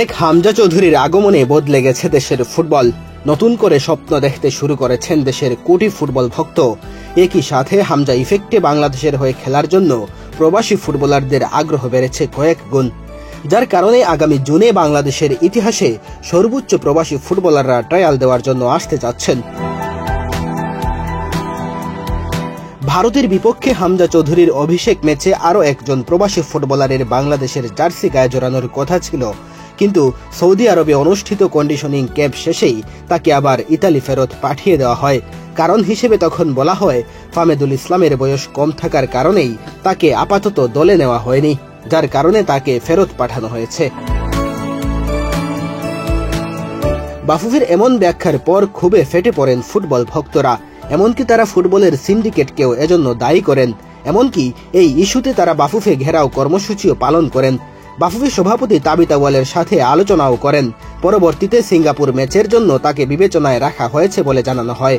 এক হামজা চৌধুরীর আগমনে বদলে গেছে দেশের ফুটবল। নতুন করে স্বপ্ন দেখতে শুরু করেছেন দেশের কোটি ফুটবল ভক্ত। একই সাথে হামজা ইফেক্টে বাংলাদেশের হয়ে খেলার জন্য প্রবাসী ফুটবলারদের আগ্রহ বেড়েছে কয়েক গুণ, যার কারণে আগামী জুনে বাংলাদেশের ইতিহাসে সর্বোচ্চ প্রবাসী ফুটবলাররা ট্রায়াল দেওয়ার জন্য আসতে যাচ্ছেন। ভারতের বিপক্ষে হামজা চৌধুরীর অভিষেক ম্যাচে আরও একজন প্রবাসী ফুটবলারের বাংলাদেশের জার্সি গায়ে জড়ানোর কথা ছিল, কিন্তু সৌদি আরবে অনুষ্ঠিত কন্ডিশনিং ক্যাম্প শেষেই তাকে আবার ইতালি ফেরত পাঠিয়ে দেওয়া হয়। কারণ হিসেবে তখন বলা হয় ফামেদুল ইসলামের বয়স কম থাকার কারণেই তাকে আপাতত দলে নেওয়া হয়নি, যার কারণে তাকে ফেরত পাঠানো হয়েছে। বাফুফের এমন ব্যাখ্যার পর খুবই ফেটে পড়েন ফুটবল ভক্তরা। এমনকি তারা ফুটবলের সিন্ডিকেটকেও এজন্য দায়ী করেন। এমনকি এই ইস্যুতে তারা বাফুফে ঘেরাও কর্মসূচিও পালন করেন। বাফুফে সভাপতি তাবিত আউয়ালের সাথে আলোচনাও করেন। পরবর্তীতে সিঙ্গাপুর ম্যাচের জন্য তাকে বিবেচনায় রাখা হয়েছে বলে জানানো হয়।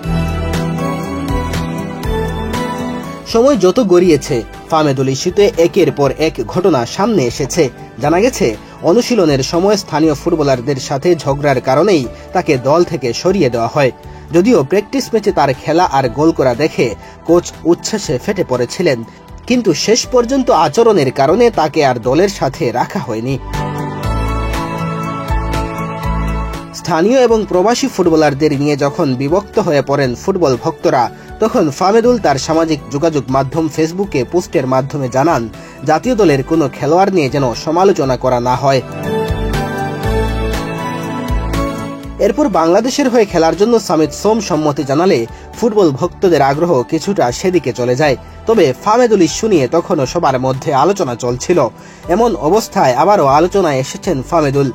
সময় যত গড়িয়েছে, ফামেদুল ইস্যুতে একের পর এক ঘটনা সামনে এসেছে। জানা গেছে অনুশীলনের সময় স্থানীয় ফুটবলারদের সাথে ঝগড়ার কারণেই তাকে দল থেকে সরিয়ে দেওয়া হয়। যদিও প্র্যাকটিস ম্যাচে তার খেলা আর গোল করা দেখে কোচ উচ্ছ্বাসে ফেটে পড়েছিলেন, কিন্তু শেষ পর্যন্ত আচরণের কারণে তাকে আর দলের সাথে রাখা হয়নি। স্থানীয় এবং প্রবাসী ফুটবলারদের নিয়ে যখন বিভক্ত হয়ে পড়েন ফুটবল ভক্তরা, তখন ফামেদুল তার সামাজিক যোগাযোগ মাধ্যম ফেসবুকে পোস্টের মাধ্যমে জানান জাতীয় দলের কোনো খেলোয়াড় নিয়ে যেন সমালোচনা করা না হয়। এরপর বাংলাদেশের হয়ে খেলার জন্য সামিদ সোম সম্মতি জানালে ফুটবল ভক্তদের আগ্রহ কিছুটা সেদিকে চলে যায়। তবে ফামেদুল ইস্যু নিয়ে তখনও সবার মধ্যে আলোচনা চলছিল। এমন অবস্থায় আবারও আলোচনায় এসেছেন ফামেদুল।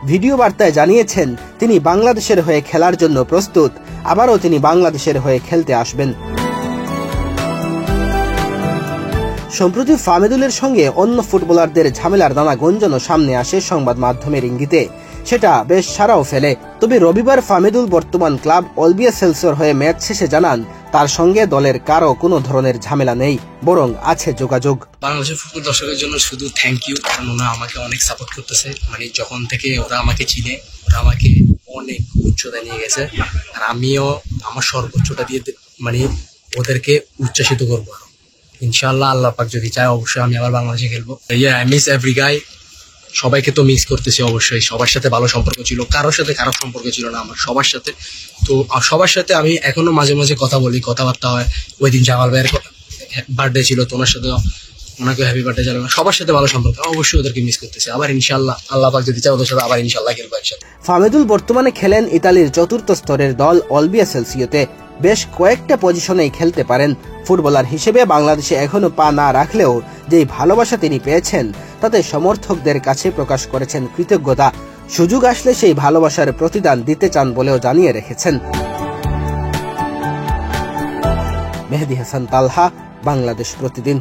ভিডিও বার্তায় জানিয়েছেন তিনি বাংলাদেশের হয়ে খেলার জন্য প্রস্তুত, আবারও তিনি বাংলাদেশের হয়ে খেলতে আসবেন। সম্প্রতি ফামেদুলের সঙ্গে অন্য ফুটবলারদের ঝামেলার নানা গুঞ্জনও সামনে আসে সংবাদ মাধ্যমের ইঙ্গিতে। সেটা বেশ সাড়াও ফেলে। তবে রবিবার ফামেদুল বর্তমান ক্লাব অলবিয়া সেলসর হয়ে ম্যাচ শেষে জানান তার সঙ্গে দলের কারো কোনো ধরনের ঝামেলা নেই, বরং আছে যোগাযোগ। বাংলাদেশের ফুটবল দর্শকের জন্য শুধু থ্যাংক ইউ, কারণ ওরা আমাকে অনেক সাপোর্ট করতেছে। যখন থেকে ওরা আমাকে চিনে, ওরা আমাকে অনেক উচ্চতা নিয়ে গেছে, আর আমিও আমার সর্বোচ্চটা দিয়ে ওদেরকে উচ্ছ্বাসিত করবো। ইনশাআল্লাহ আল্লাহ পাক যদি চায় অবশ্যই আমি আবার বাংলাদেশে খেলবো। আই মিস এভরি গাই। সবাইকে তো মিস করতেছি অবশ্যই। সবার সাথে ভালো সম্পর্ক ছিল, কারোর সাথে খারাপ সম্পর্ক ছিল না আমার, সবার সাথে। তো সবার সাথে আমি এখনো মাঝে মাঝে কথা বলি, কথাবার্তা হয়। ওই দিন জামাল ভাইয়ের বার্থডে ছিল, তোমার সাথে ওনাকে হ্যাপি বার্থডে জানালাম। সবার সাথে ভালো সম্পর্ক, অবশ্যই ওদেরকে মিস করতেছি। আবার ইনশাআল্লাহ আল্লাহ পাক যদি চায় ওদের সাথে আবার ইনশাআল্লাহ খেলবো একসাথে। ফামেদুল বর্তমানে খেলেন ইতালির চতুর্থ স্তরের দল অলবিয়া সেলসিওতে। বেশ কয়েকটা পজিশনেই খেলতে পারেন। ফুটবলার হিসেবে বাংলাদেশে এখনো পা না রাখলেও যেই ভালোবাসা তিনি পেয়েছেন তাতে সমর্থকদের কাছে প্রকাশ করেছেন কৃতজ্ঞতা। সুযোগ আসলে সেই ভালোবাসার প্রতিদান দিতে চান বলেও জানিয়ে রেখেছেন। মেহেদী হাসান তালহা, বাংলাদেশ প্রতিদিন।